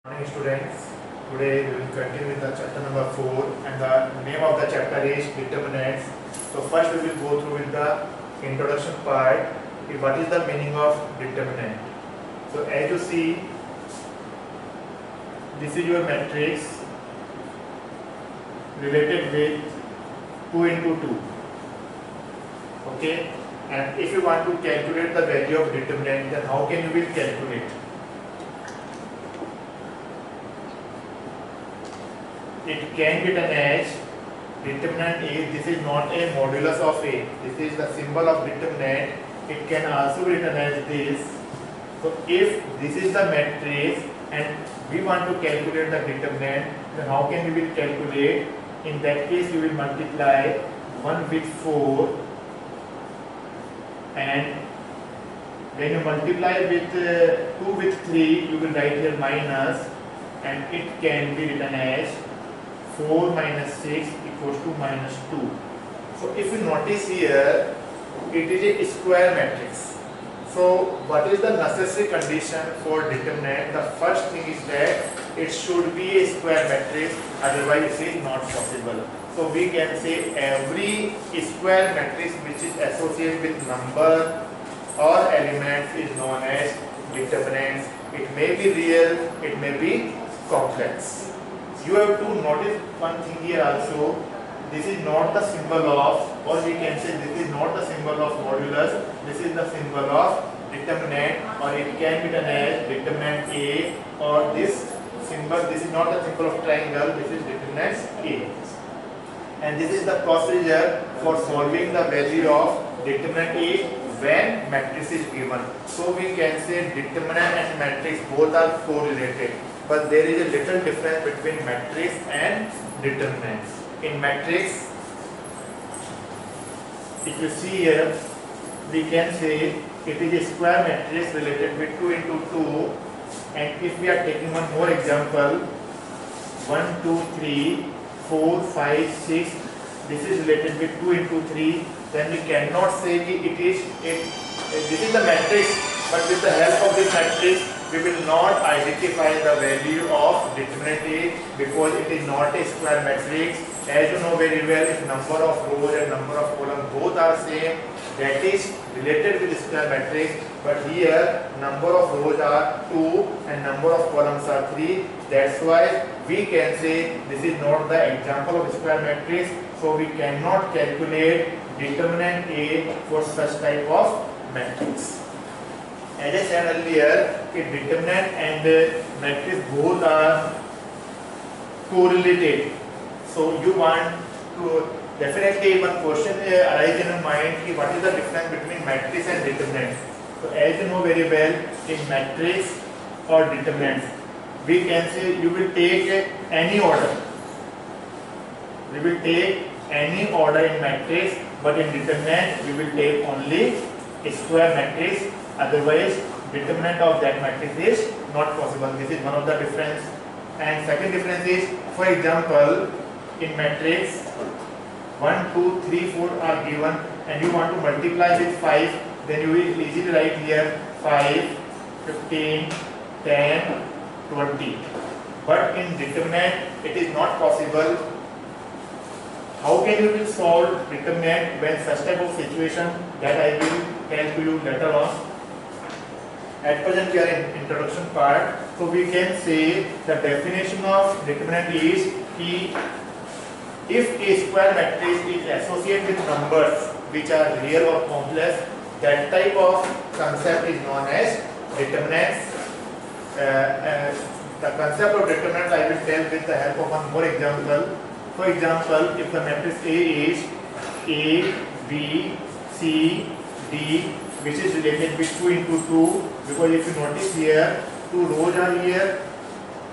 Morning students, today we will continue with the chapter number 4 and the name of the chapter is determinants. So first we will go through with the introduction part, what is the meaning of determinant. So as you see, this is your matrix related with 2 into 2, okay, and if you want to calculate the value of determinant, then how can you will calculate? It can be written as determinant A. This is not a modulus of A. This is the symbol of determinant. It can also be written as this. So if this is the matrix and we want to calculate the determinant, then how can we will calculate? In that case, you will multiply 1 with 4, and when you multiply with 2 with 3, you will write here minus, and it can be written as 4 minus 6 equals to minus 2. So if you notice here, it is a square matrix. So what is the necessary condition for determinant? The first thing is that it should be a square matrix, otherwise it is not possible. So we can say every square matrix which is associated with number or elements is known as determinants. It may be real, it may be complex. You have to notice one thing here also. This is not the symbol of, or we can say this is not the symbol of modulus. This is the symbol of determinant, or it can be done as determinant A, or this symbol. This is not the symbol of triangle. This is determinant A, and this is the procedure for solving the value of determinant A when matrix is given. So we can say determinant and matrix both are correlated. But there is a little difference between matrix and determinants. In matrix, if you see here, we can say it is a square matrix related with 2 into 2. And if we are taking one more example, 1, 2, 3, 4, 5, 6, this is related with 2 into 3, then we cannot say this is the matrix, but with the help of this matrix, we will not identify the value of determinant A because it is not a square matrix. As you know very well, if number of rows and number of columns both are same, that is related with square matrix. But here number of rows are 2 and number of columns are 3. That's why we can say this is not the example of square matrix. So we cannot calculate determinant A for such type of matrix. As I said earlier, determinant and matrix both are correlated. So you want to definitely one question arise in your mind: what is the difference between matrix and determinant? So as you know very well, in matrix or determinant, we can say you will take any order. We will take any order in matrix, but in determinant we will take only a square matrix. Otherwise, determinant of that matrix is not possible. This is one of the difference. And second difference is, for example, in matrix 1, 2, 3, 4 are given, and you want to multiply with 5, then you will easily write here 5, 15, 10, 20. But in determinant, it is not possible. How can you will solve determinant when such type of situation? That I will tell to you later on. At present we are in introduction part. So we can say the definition of determinant is if a square matrix is associated with numbers which are real or complex, that type of concept is known as determinants. The concept of determinants I will tell with the help of one more example. For example, if the matrix A is A, B, C, D, which is related with 2 into 2, because if you notice here, 2 rows are here,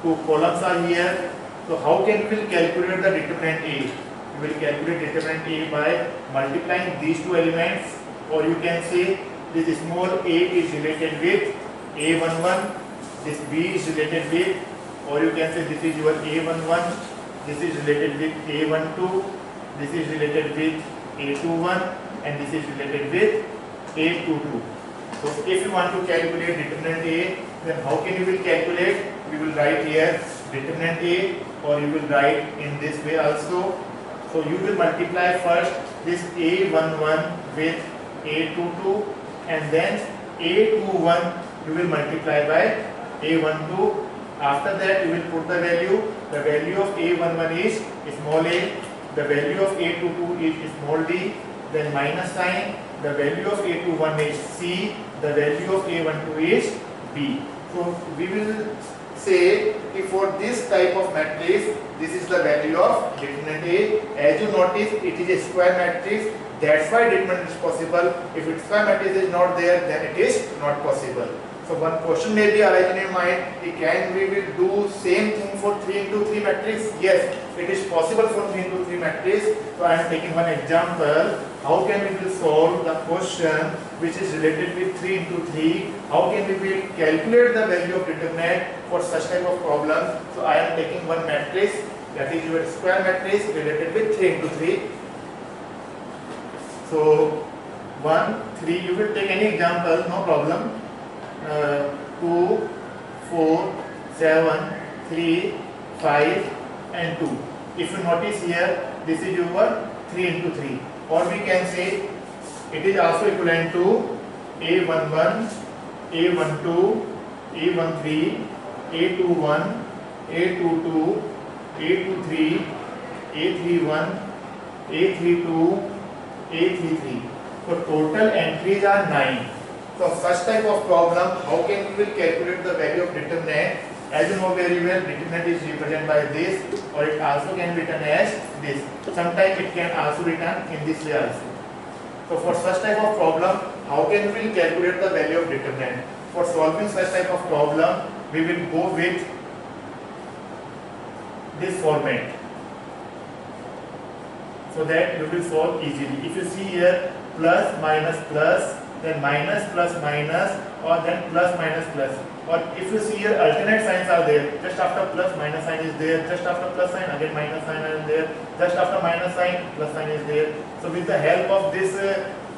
2 columns are here. So how can we calculate the determinant A? We will calculate determinant A by multiplying these two elements, or you can say this small a is related with A11, this B is related with, or you can say this is your A11, this is related with A12, this is related with A21, and this is related with A22. So if you want to calculate determinant A, then how can you will calculate? you will write here determinant A, or you will write in this way also. So you will multiply first this A11 with A22, and then A21 you will multiply by A12. After that you will put the value. The value of A11 is small a, the value of A22 is small d, then minus sign, the value of A21 is C, the value of A12 is B. So we will say if for this type of matrix, this is the value of determinant A. As you notice, it is a square matrix, that's why determinant is possible. If its square matrix is not there, then it is not possible. So one question may be arising in your mind, can we will do same thing for 3 into 3 matrix? Yes, it is possible for 3 into 3 matrix. So I am taking one example. How can we will solve the question which is related with 3 into 3? How can we will calculate the value of determinant for such type of problem? So I am taking one matrix, that is your square matrix related with 3 into 3. So 1, 3, you will take any example, no problem. 2, 4, 7, 3, 5 and 2. If you notice here, this is your 3 into 3, or we can say it is also equivalent to A11, A12, A13, A21, A22, A23, A31, A32, A33. So total entries are 9. So such type of problem, how can we will calculate the value of determinant? As you know very well, determinant is represented by this, or it also can be written as this. Sometimes it can also be written in this way also. So for such type of problem, how can we will calculate the value of determinant? For solving such type of problem, we will go with this format, so that we will solve easily. If you see here, plus minus plus, then minus plus minus, or then plus minus plus. Or if you see here, alternate signs are there. Just after plus, minus sign is there. Just after plus sign, again minus sign is there. Just after minus sign, plus sign is there. So with the help of this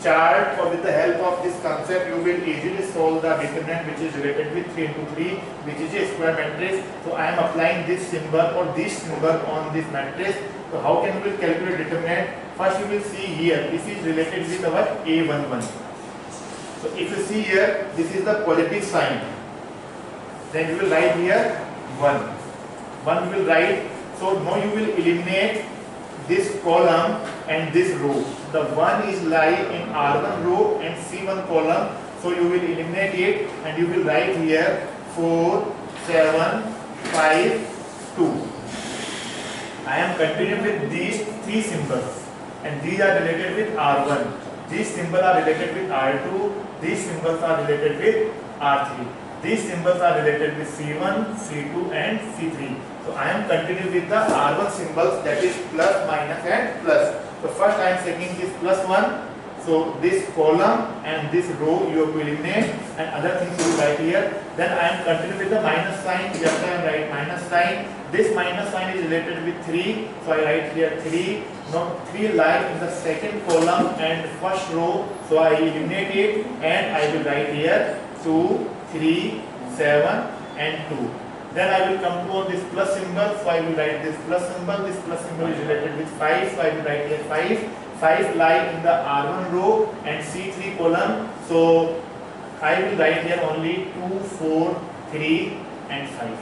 chart, or with the help of this concept, you will easily solve the determinant which is related with 3 into 3, which is a square matrix. So I am applying this symbol or this symbol on this matrix. So how can we calculate determinant? First you will see here, this is related with our A11. So if you see here, this is the positive sign. Then you will write here 1. 1 you will write. So now you will eliminate this column and this row. The 1 is lie in R1 row and C1 column. So you will eliminate it and you will write here 4, 7, 5, 2. I am continuing with these 3 symbols, and these are related with R1. These symbols are related with R2. These symbols are related with R3. These symbols are related with C1, C2 and C3. So I am continuing with the R1 symbols, that is plus, minus and plus. So first I am taking this plus 1. So this column and this row you have to eliminate, and other things you will write here. Then I am continuing with the minus sign. Just I am write minus sign. This minus sign is related with 3. So I write here 3. Now 3 lie in the second column and first row. So I eliminate it and I will write here 2, 3, 7 and 2. Then I will come to this plus symbol. So I will write this plus symbol. This plus symbol is related with 5. So I will write here 5. 5 lie in the R1 row and C3 column. So I will write here only 2, 4, 3 and 5.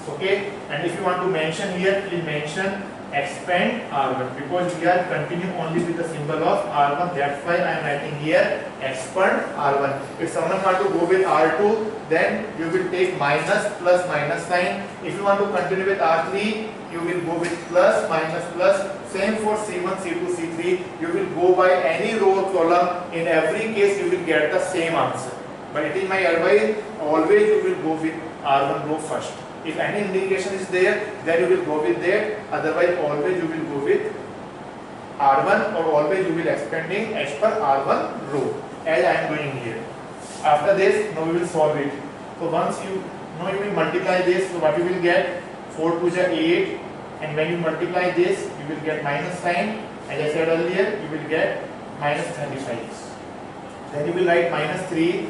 Okay, and if you want to mention here, please mention expand R1, because we are continuing only with the symbol of R1. That's why I am writing here expand R1. If someone want to go with R2, then you will take minus plus minus sign. If you want to continue with R3, you will go with plus minus plus. Same for C1, C2, C3. You will go by any row or column. In every case, you will get the same answer. But it is my advice, always you will go with R1 row first. If any indication is there, then you will go with that. Otherwise, always you will go with R1, or always you will expanding as per R1 row, as I am doing here. After this, now we will solve it. So once you know, you will multiply this. So what you will get? 4 to the 8, and when you multiply this, you will get minus sign. As I said earlier, you will get minus 35. Then you will write minus 3,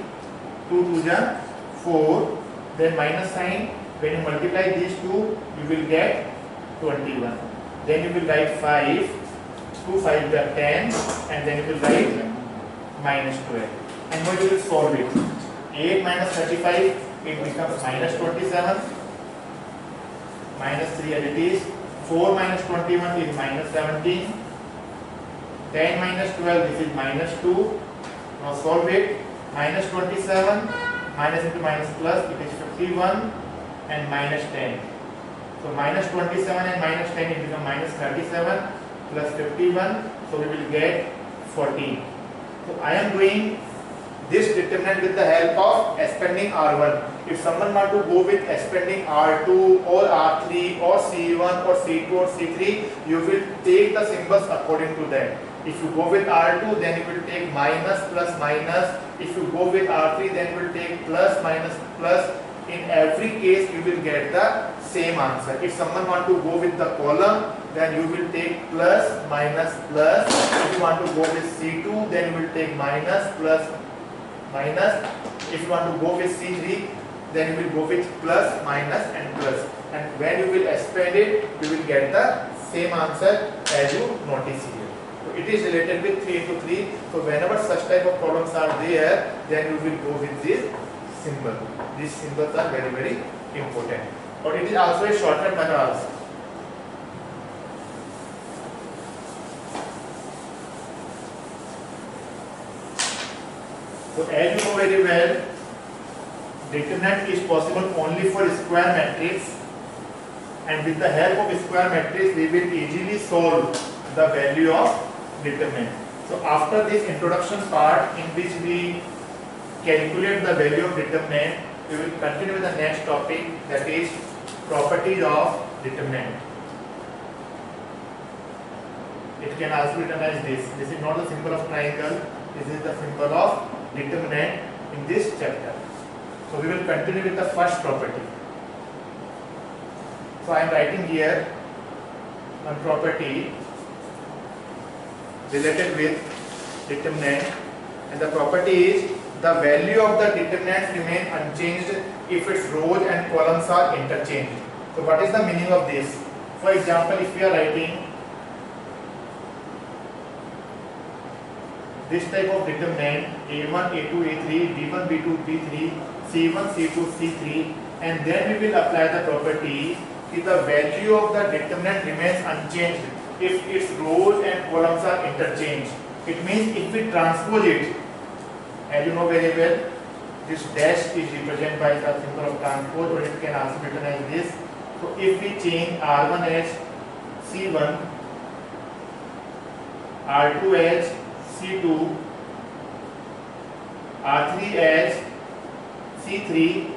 2 to the 4. then minus sign. When you multiply these two, you will get 21. Then you will write 5, 2 5 are 10, and then you will write minus 12. And now you will solve it. 8 minus 35, it becomes minus 27. Minus 3 as it is. 4 minus 21 is minus 17. 10 minus 12, this is minus 2. Now solve it. Minus 27, minus into minus plus, it is 51, and minus 10. So minus 27 and minus 10, it becomes minus 37 plus 51. So we will get 14. So I am doing this determinant with the help of expanding R1. If someone want to go with expanding R2 or R3 or C1 or C2 or C3, you will take the symbols according to that. If you go with R2, then you will take minus plus minus. If you go with R3, then you will take plus minus plus. In every case, you will get the same answer. If someone want to go with the column, then you will take plus minus plus. If you want to go with C2, then you will take minus plus minus. If you want to go with C3, then you will go with plus minus and plus. And when you will expand it, you will get the same answer as you notice here. So it is related with 3 into 3. So whenever such type of problems are there, then you will go with this symbol. These symbols are very, very important. But it is also a shortcut method also. So as you know very well, determinant is possible only for square matrix, and with the help of square matrix we will easily solve the value of determinant. So after this introduction part in which we calculate the value of determinant, we will continue with the next topic, that is properties of determinant. It can also be written as this. This is not the symbol of triangle, this is the symbol of determinant in this chapter. So we will continue with the first property. So I am writing here one property related with determinant, and the property is the value of the determinant remain unchanged if its rows and columns are interchanged. So what is the meaning of this? For example, if we are writing this type of determinant A1, A2, A3, B1, B2, B3, C1, C2, C3, and then we will apply the property if the value of the determinant remains unchanged if its rows and columns are interchanged. It means if we transpose it, as you know very well, this dash is represented by the symbol of transpose, or it can also be written as this. So if we change R1 as C1, R2 as C2, R3 as C3,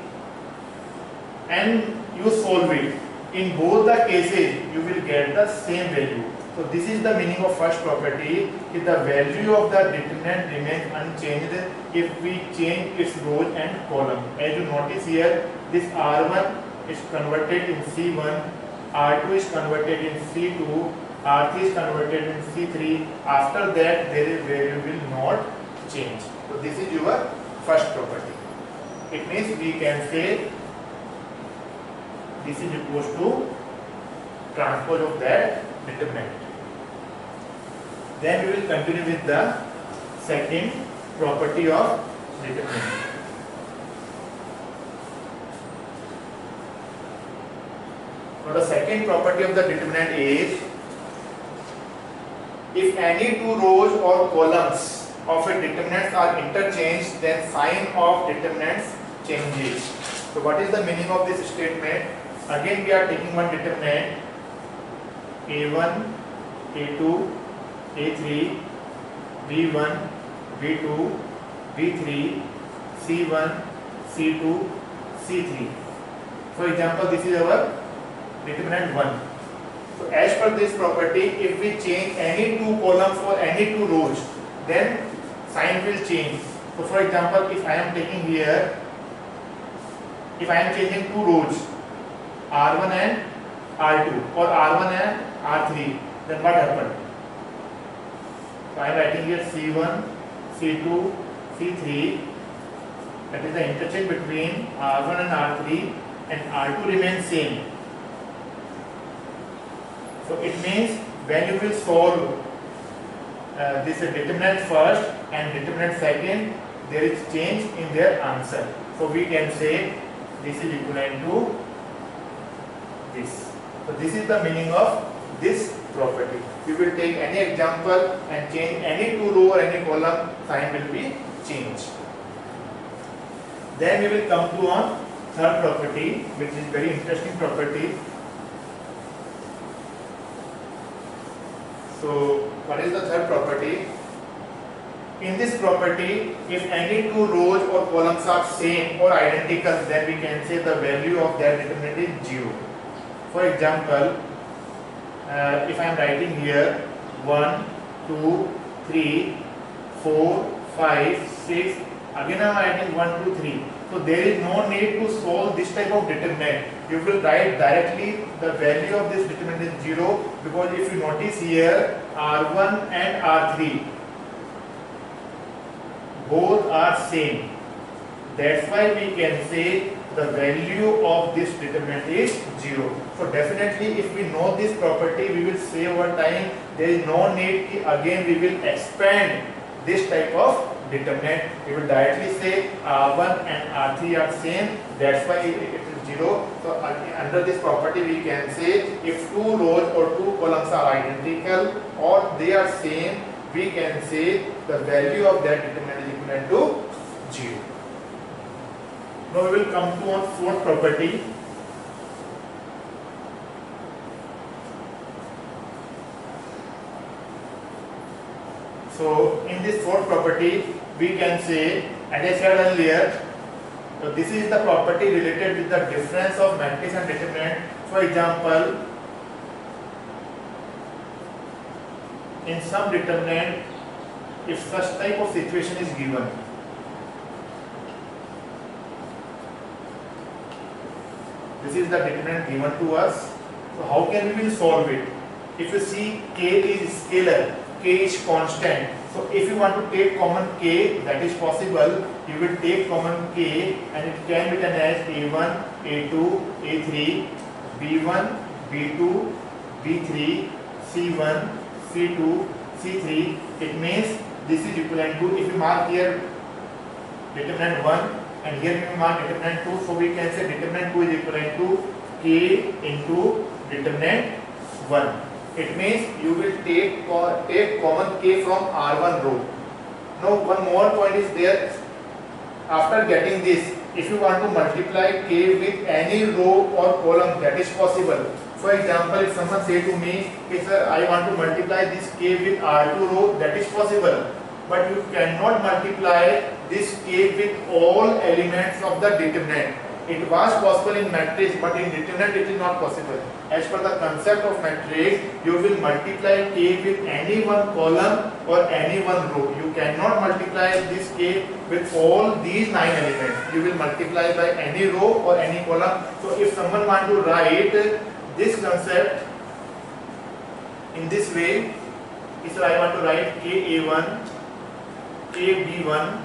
and you solve it, in both the cases you will get the same value. So this is the meaning of first property, if the value of the determinant remains unchanged if we change its rows and column. As you notice here, this R1 is converted in C1, R2 is converted in C2, R3 is converted in C3. After that, their value will not change. So this is your first property. It means we can say this is equals to transpose of that determinant. Then we will continue with the second property of determinant. Now the second property of the determinant is, if any two rows or columns of a determinant are interchanged, then sign of determinants changes. So what is the meaning of this statement? Again we are taking one determinant A1, A2, A3, B1, B2, B3, C1, C2, C3. For example, this is our determinant 1. So as per this property, if we change any two columns or any two rows, then sign will change. So for example, if I am taking here, if I am changing two rows, R1 and R2 or R1 and R3, then what happened? So I am writing here C1, C2, C3. that is the interchange between R1 and R3, and R2 remains same. So it means when you will solve this determinant first and determinant second, there is change in their answer. So we can say this is equivalent to this. So this is the meaning of this property. We will take any example and change any two row or any column, sign will be changed. Then we will come to on third property, which is very interesting property. So what is the third property? In this property, if any two rows or columns are same or identical, then we can say the value of that determinant is 0. For example, if I am writing here 1, 2, 3, 4, 5, 6, again I am writing 1, 2, 3. So there is no need to solve this type of determinant. You will write directly the value of this determinant is 0, because if you notice here R1 and R3 both are same. That's why we can say the value of this determinant is 0. So definitely if we know this property, we will save our time. There is no need again we will expand this type of determinant. We will directly say R1 and R3 are same. That's why it is 0. So under this property we can say if two rows or two columns are identical or they are same, we can say the value of that determinant is equivalent to 0. Now we will come to on fourth property. So in this fourth property, we can say, as I said earlier, so this is the property related with the difference of matrix and determinant. For example, in some determinant, if such type of situation is given, this is the determinant given to us. So how can we will solve it? If you see k is scalar, k is constant. So if you want to take common k, that is possible. You will take common k and it can be written as a1, a2, a3, b1, b2, b3, c1, c2, c3. It means this is equivalent to, if you mark here determinant 1 and here we mark determinant 2, so we can say determinant 2 is equivalent to k into determinant 1. It means you will take common k from R1 row. Now one more point is there. After getting this, if you want to multiply k with any row or column, that is possible. For example, if someone say to me, okay sir, I want to multiply this k with R2 row, that is possible. But you cannot multiply this k with all elements of the determinant. It was possible in matrix, but in determinant it is not possible. As per the concept of matrix, you will multiply k with any one column or any one row. You cannot multiply this k with all these 9 elements. You will multiply by any row or any column. So if someone want to write this concept in this way, so I want to write KA1, KB1,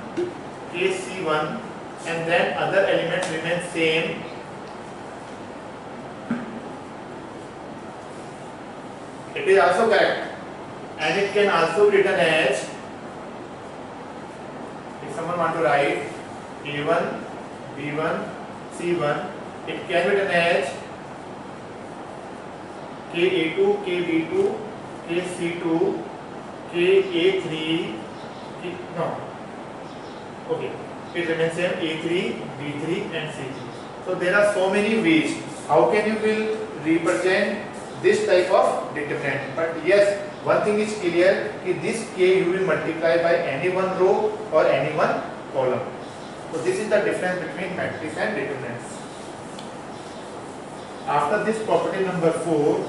KC1, and then other elements remain same. It is also correct, and it can also be written as, if someone want to write A1, B1, C1, it can be written as KA2, KB2, KC2, KA3, it remains same A3, B3 and C3. So there are so many ways how can you will represent this type of determinant. But yes, one thing is clear, this k you will multiply by any one row or any one column. So this is the difference between matrix and determinants. After this property number 4,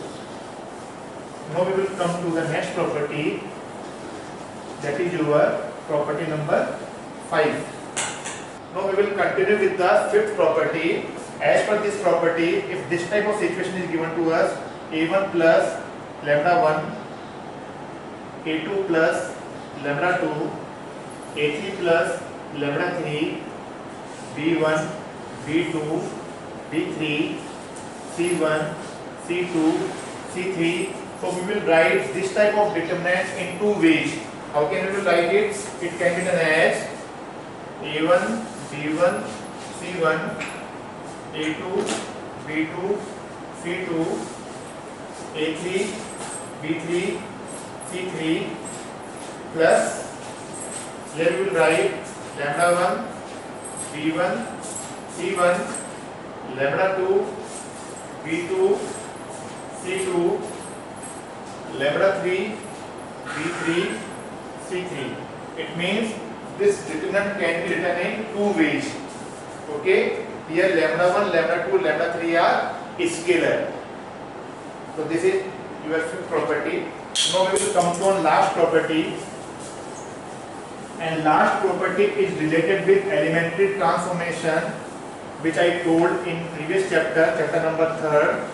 now we will come to the next property, that is your property number 5. Now we will continue with the fifth property. As per this property, if this type of situation is given to us, a1 plus lambda 1, a2 plus lambda 2, a3 plus lambda 3, B1, B2, B3, C1, C2, C3. So we will write this type of determinants in two ways. How can we write it? It can be done as A1, B1, C1, A2, B2, C2, A3, B3, C3 plus, here we will write lambda 1, B1, C1, lambda 2, B2, C2, lambda 3, B3, C3. It means this determinant can be written in two ways. Okay, here lambda 1, lambda 2, lambda 3 are scalar. So this is your fifth property. Now we will come to one last property, and last property is related with elementary transformation, which I told in previous chapter, chapter number 3rd.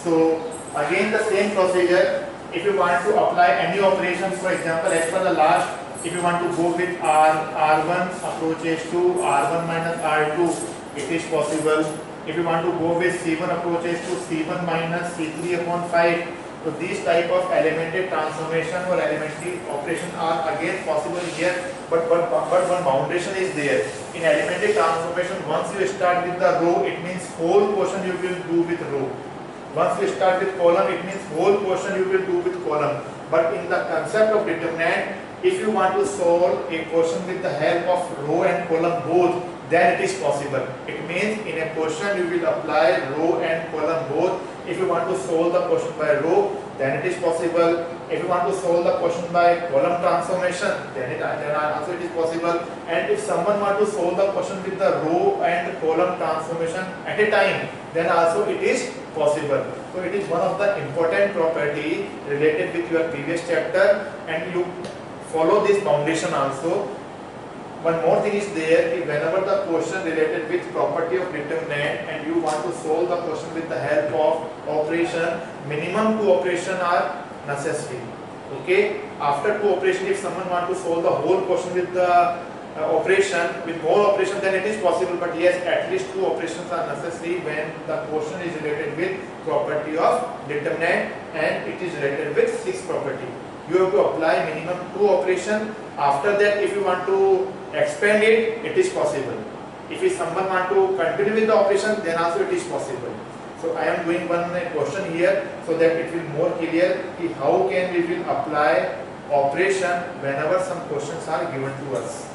So again the same procedure. If you want to apply any operations, for example, as per the last, if you want to go with R1 approaches to R1 minus R2, it is possible. If you want to go with C1 approaches to C1 minus C3 upon 5, so these type of elementary transformation or elementary operation are again possible here, but one foundation is there. In elementary transformation, once you start with the row, it means whole portion you will do with row. Once you start with column, it means whole portion you will do with column. But in the concept of determinant, if you want to solve a question with the help of row and column both, then it is possible. It means in a question you will apply row and column both. If you want to solve the question by row, then it is possible. If you want to solve the question by column transformation, then also it is possible. And if someone want to solve the question with the row and column transformation at a time, then also it is possible. So it is one of the important property related with your previous chapter, and you follow this foundation also. One more thing is there, whenever the question related with property of determinant and you want to solve the question with the help of operation, minimum 2 operations are necessary. Okay, after 2 operations, if someone want to solve the whole question with the operation, with more operation, then it is possible, but yes, at least 2 operations are necessary when the question is related with property of determinant and it is related with 6th property. You have to apply minimum 2 operations. After that, if you want to expand it, it is possible. If someone want to continue with the operation, then also it is possible. So I am doing one question here so that it will more clear how can we will apply operation whenever some questions are given to us.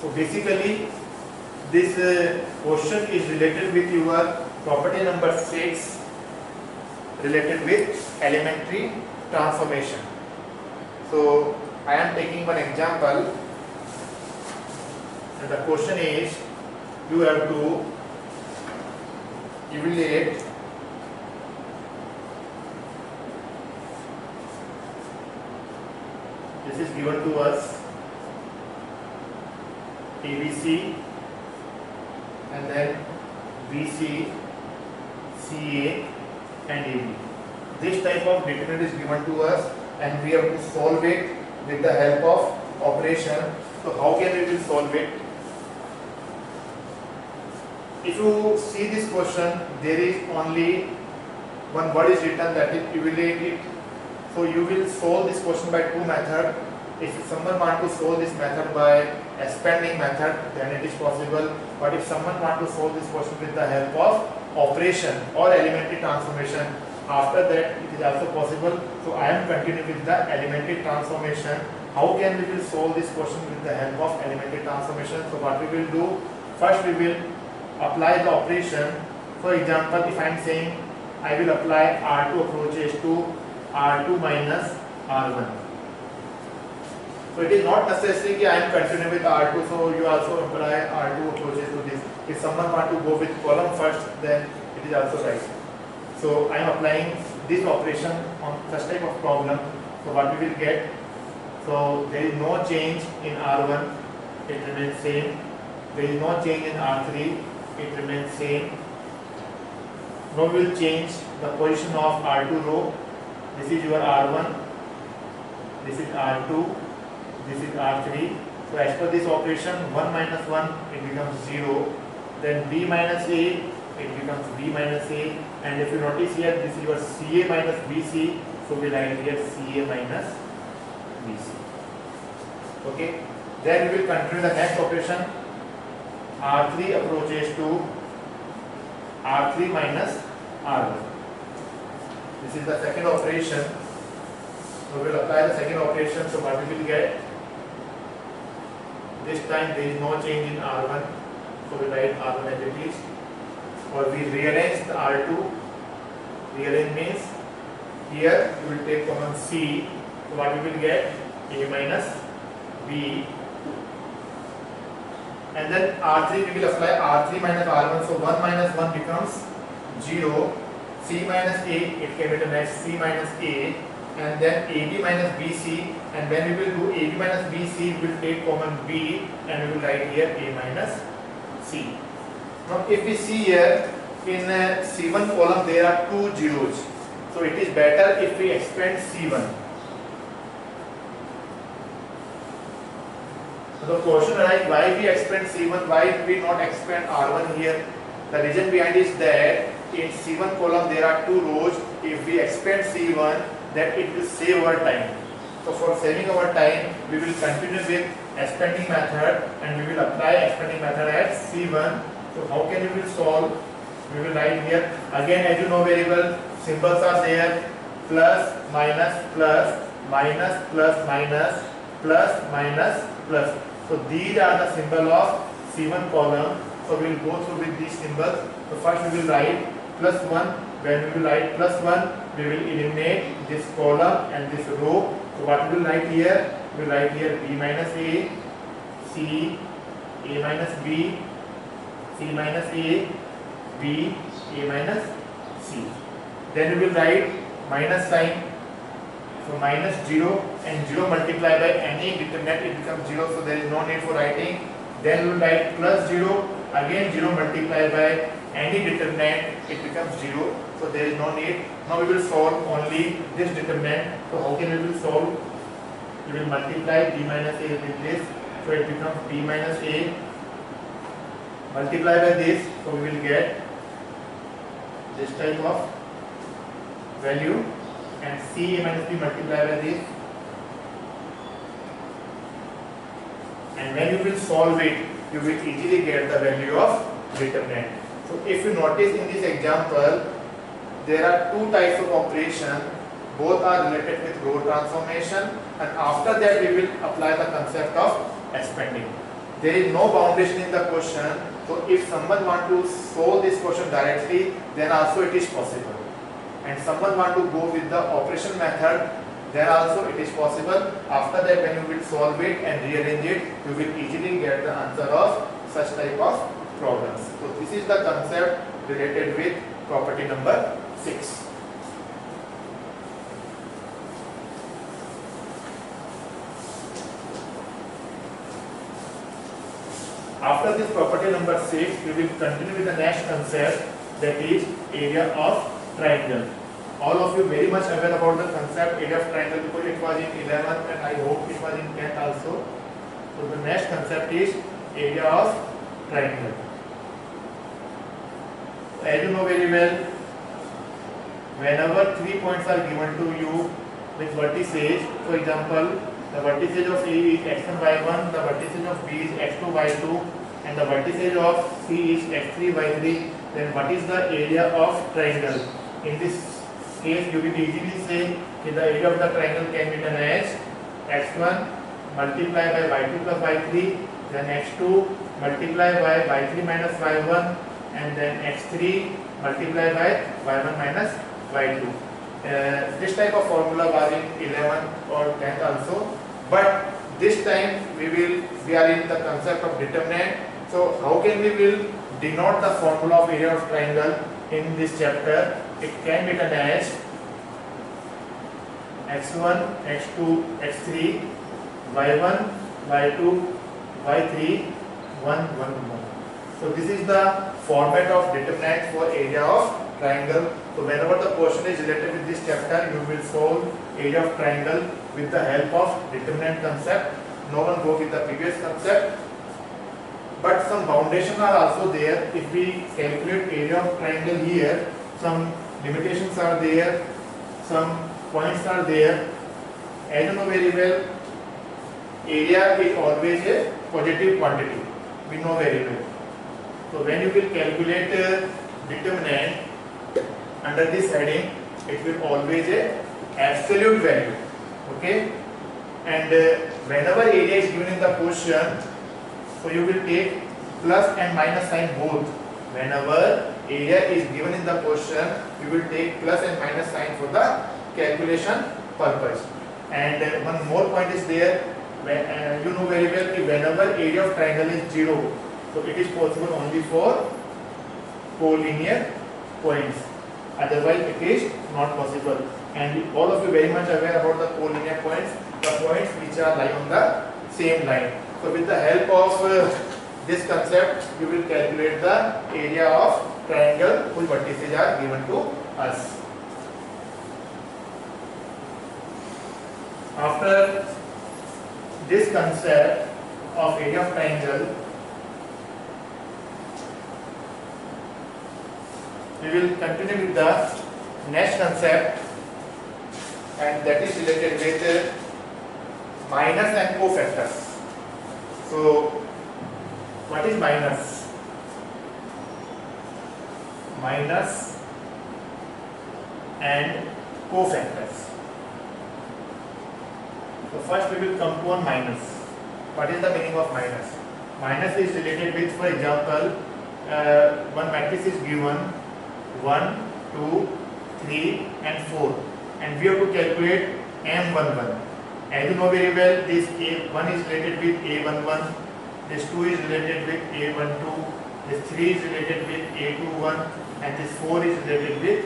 So basically this question is related with your property number 6 related with elementary transformation. So I am taking one example, and the question is you have to evaluate this is given to us ABC and then BC, CA and AB. This type of determinant is given to us and we have to solve it with the help of operation. So how can we will solve it? If you see this question, there is only one word is written, that is evaluate it. So you will solve this question by 2 methods. If someone want to solve this method by expanding method, then it is possible. But if someone want to solve this question with the help of operation or elementary transformation, after that it is also possible. So I am continuing with the elementary transformation. How can we will solve this question with the help of elementary transformation? So what we will do, first we will apply the operation. For example, if I am saying I will apply R2 approaches to R2 minus R1. So it is not necessary that I am continuing with R2, so you also apply R2 approaches to this. If someone want to go with column first, then it is also right. So I am applying this operation on such type of problem. So what we will get, so there is no change in R1, it remains same. There is no change in R3, it remains same. Now we will change the position of R2 row. This is your R1, this is R2, this is R3, So as per this operation, 1 minus 1, it becomes 0. Then b minus a, it becomes b minus a. And if you notice here, this is your ca minus bc. So we write here ca minus bc. Okay. Then we will continue the next operation. R3 approaches to R3 minus R1. This is the second operation. So we will apply the second operation. So what we will get? This time there is no change in R1. So we write R1 as it is. Or we rearrange the R2. Rearrange means here we will take common C. So what we will get? A minus B. And then R3 we will apply R3 minus R1. So 1 minus 1 becomes 0. C minus A, it can be written as C minus A. And then AB minus BC. And when we will do AB minus BC, we will take common B and we will write here A minus C. Now if we see here in C1 column there are two zeros. So it is better if we expand C1. So the question arises, why we expand C1, why we not expand R1 here? The reason behind is that in C1 column there are two rows. If we expand C1, that it will save our time. So for saving our time, we will continue with expanding method and we will apply expanding method at C1. So how can we will solve? We will write here, again as you know very well, symbols are there, plus, minus, plus, minus, plus, minus, plus, minus, plus. So these are the symbol of C1 column. So we will go through with these symbols. So first we will write plus 1. When we will write plus 1, we will eliminate this column and this row. So what we will write here? We will write here B minus A, C, A minus B, C minus A, B, A minus C. Then we will write minus sign. So minus 0 and 0 multiplied by any determinant, it becomes 0. So there is no need for writing. Then we will write plus 0. Again 0 multiplied by any determinant, it becomes 0. So there is no need. Now we will solve only this determinant. So how can we will solve? We will multiply b minus a with this. So it becomes b minus a. Multiply by this. So we will get this type of value. And c a minus b multiplied by this. And when you will solve it, you will easily get the value of determinant. So if you notice in this example, there are two types of operation. Both are related with row transformation, and after that we will apply the concept of expanding. There is no boundation in the question. So if someone want to solve this question directly, then also it is possible. And someone want to go with the operation method, then also it is possible. After that, when you will solve it and rearrange it, you will easily get the answer of such type of problems. So this is the concept related with property number 6. After this property number 6, we will continue with the next concept, that is area of triangle. All of you very much aware about the concept area of triangle because it was in 11th and I hope it was in 10th also. So the next concept is area of triangle. As you know very well, whenever 3 points are given to you with vertices, for example, the vertices of A is x1, y1, the vertices of B is x2, y2, and the vertices of C is x3, y3, then what is the area of triangle? In this case, you will easily say that the area of the triangle can be done as x1 multiplied by y2 plus y3, then x2 multiplied by y3 minus y1, and then x3 multiplied by y1 minus y2. This type of formula was in 11th or 10th also, but this time we are in the concept of determinant. So how can we will denote the formula of area of triangle in this chapter? It can be written as x1, x2, x3, y1, y2, y3, 1, 1, 1. So this is the format of determinant for area of triangle. So whenever the question is related with this chapter, you will solve area of triangle with the help of determinant concept. no one go with the previous concept. But some foundation are also there. If we calculate area of triangle here, some limitations are there, some points are there. As you know very well, area is always a positive quantity. We know very well. So when you will calculate determinant under this heading, it will always a absolute value. Okay, and whenever area is given in the question, so you will take plus and minus sign both. Whenever area is given in the question, you will take plus and minus sign for the calculation purpose. And one more point is there. When, you know very well that whenever area of triangle is 0, so it is possible only for collinear points. Otherwise, it is not possible. And all of you very much aware about the collinear points, the points which are lying on the same line. So with the help of this concept, you will calculate the area of triangle whose vertices are given to us. After this concept of area of triangle, we will continue with the next concept, and that is related with minus and cofactors. So what is minus? Minus and cofactors. So first we will come to on minus. What is the meaning of minus? Minus is related with, for example, one matrix is given 1, 2, 3 and 4, and we have to calculate M11. As you know very well, this A1 is related with A11, this 2 is related with A12, this 3 is related with A21, and this 4 is related with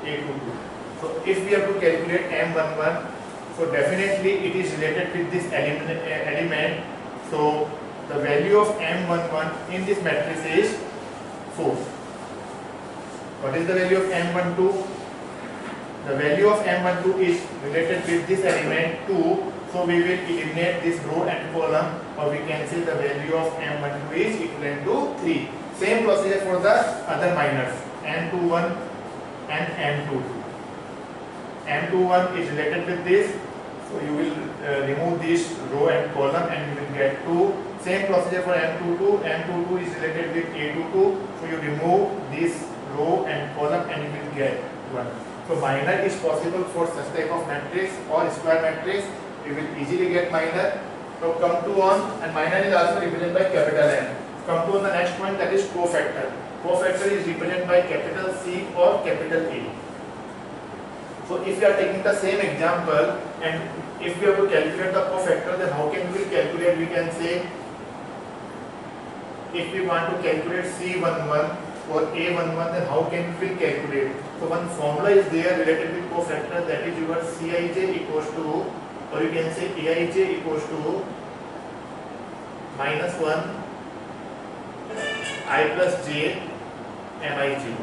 A22. So if we have to calculate M11, so definitely it is related with this element. So the value of M11 in this matrix is 4. What is the value of M12? The value of M12 is related with this element 2. So we will eliminate this row and column, or we can say the value of M12 is equivalent to 3. Same procedure for the other minors, M21 and M22. M21 is related with this, so you will remove this row and column and you will get 2. Same procedure for M22. M22 is related with A22, so you remove this row and column and you will get 1. So minor is possible for such type of matrix or square matrix. We will easily get minor. So come to on, and minor is also represented by capital N. Come to on the next point, that is cofactor. Cofactor is represented by capital C or capital A. So if we are taking the same example, and if we have to calculate the cofactor, then how can we calculate? We can say, if we want to calculate C11 or A11, then how can we calculate? So one formula is there related with cofactor, that is your Cij equals to, or you can say Aij equals to minus 1 I plus j Mij.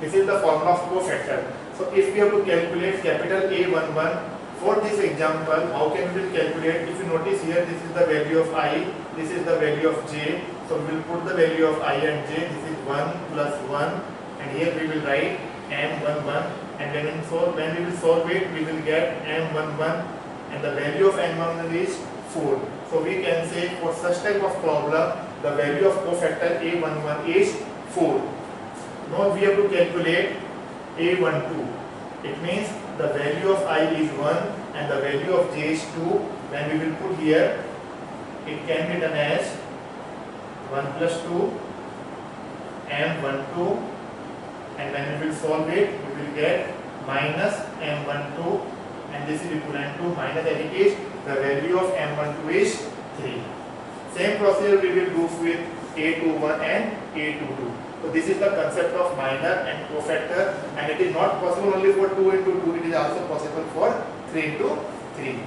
This is the formula of cofactor. So if we have to calculate capital A11 for this example, how can we calculate? If you notice here, this is the value of I, this is the value of j. So we will put the value of I and j. This is 1 plus 1, and here we will write M11, and when we will solve it, we will get M11, and the value of M11 is 4. So we can say for such type of problem, the value of cofactor A11 is 4. Now we have to calculate A12. It means the value of I is 1 and the value of j is 2. When we will put here, it can be done as 1 plus 2 M12, and when we will solve it, we will get minus M12, and this is equivalent to minus, and it is the value of M12 is 3. Same procedure we will do with A21 and A22. So this is the concept of minor and cofactor, and it is not possible only for 2 into 2, it is also possible for 3 into 3.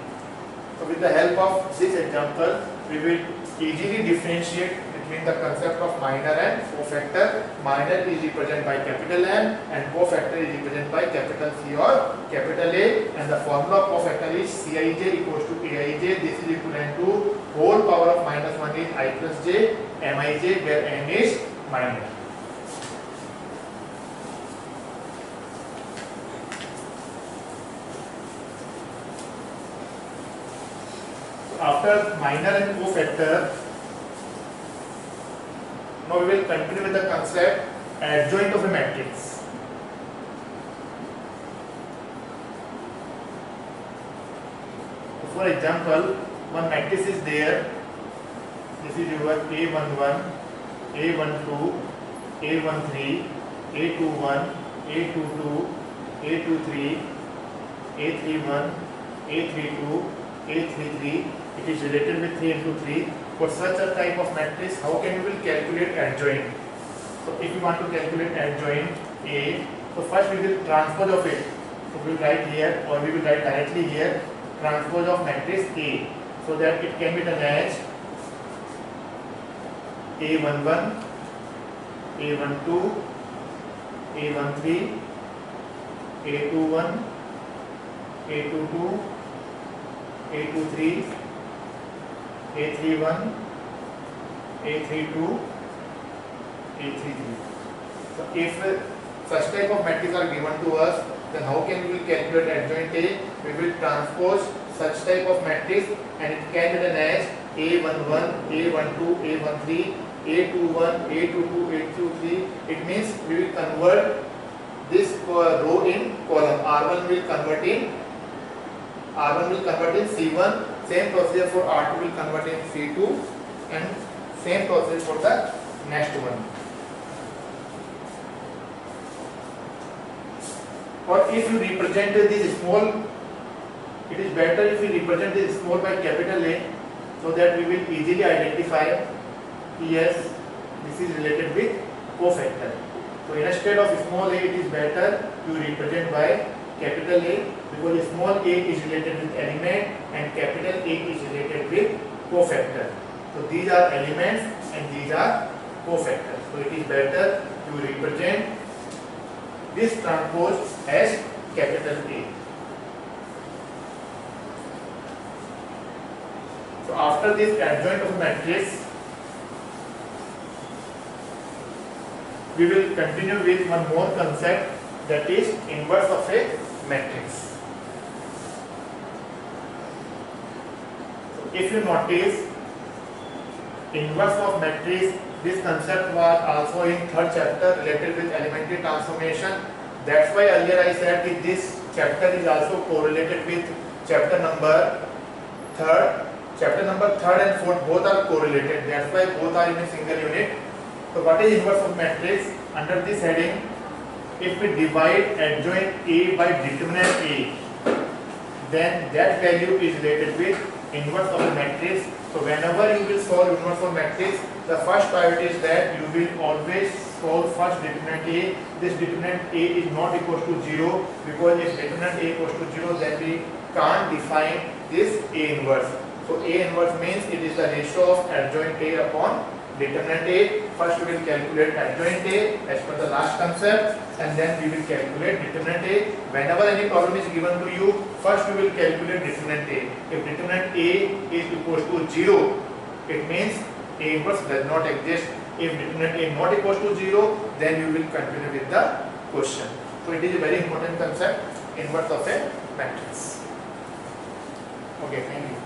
So with the help of this example, we will easily differentiate means the concept of minor and cofactor. Minor is represented by capital M and cofactor is represented by capital C or capital A, and the formula of cofactor is Cij equals to Aij. This is equivalent to whole power of minus 1 is I plus j, Mij, where M is minor. After minor and cofactor, now we will continue with the concept adjoint of a matrix. For example, one matrix is there. This is your A11, A12, A13, A21, A22, A23, A31, A32, A33. It is related with 3 into 3. For such a type of matrix, how can we calculate adjoint? So if you want to calculate adjoint A, so first we will transpose of it. So we will write here, or we will write directly here, transpose of matrix A, so that it can be done as A11, A12, A13, A21, A22, A23, A31, A32, A33. So if such type of matrices are given to us, then how can we calculate adjoint A? We will transpose such type of matrix and it can be done as A11, A12, A13, A21, A22, A23. It means we will convert this row in column. R1 will convert in C1. Same procedure for R2 will convert in C2, and same procedure for the next one. Or if you represent this small, it is better if we represent this small by capital A, so that we will easily identify, yes, this is related with cofactor. So instead of small a, it is better to represent by capital A, because small a is related with element and capital A is related with cofactor. So these are elements and these are cofactors. So it is better to represent this transpose as capital A. So after this adjoint of matrix, we will continue with one more concept, that is inverse of a matrix. So if you notice, inverse of matrix, this concept was also in third chapter related with elementary transformation. That's why earlier I said that this chapter is also correlated with chapter number 3rd. Chapter number 3rd and 4th both are correlated. That's why both are in a single unit. So what is inverse of matrix? Under this heading, if we divide adjoint A by determinant A, then that value is related with inverse of the matrix. So whenever you will solve inverse of matrix, the first priority is that you will always solve first determinant A. This determinant A is not equal to 0, because if determinant A equals to 0, then we can't define this A inverse. So A inverse means it is the ratio of adjoint A upon determinant A. First we will calculate adjoint A as per the last concept, and then we will calculate determinant A. Whenever any problem is given to you, first we will calculate determinant A. If determinant A is equal to 0, it means A inverse does not exist. If determinant A not equal to 0, then you will continue with the question. So it is a very important concept, inverse of a matrix. Okay, thank you.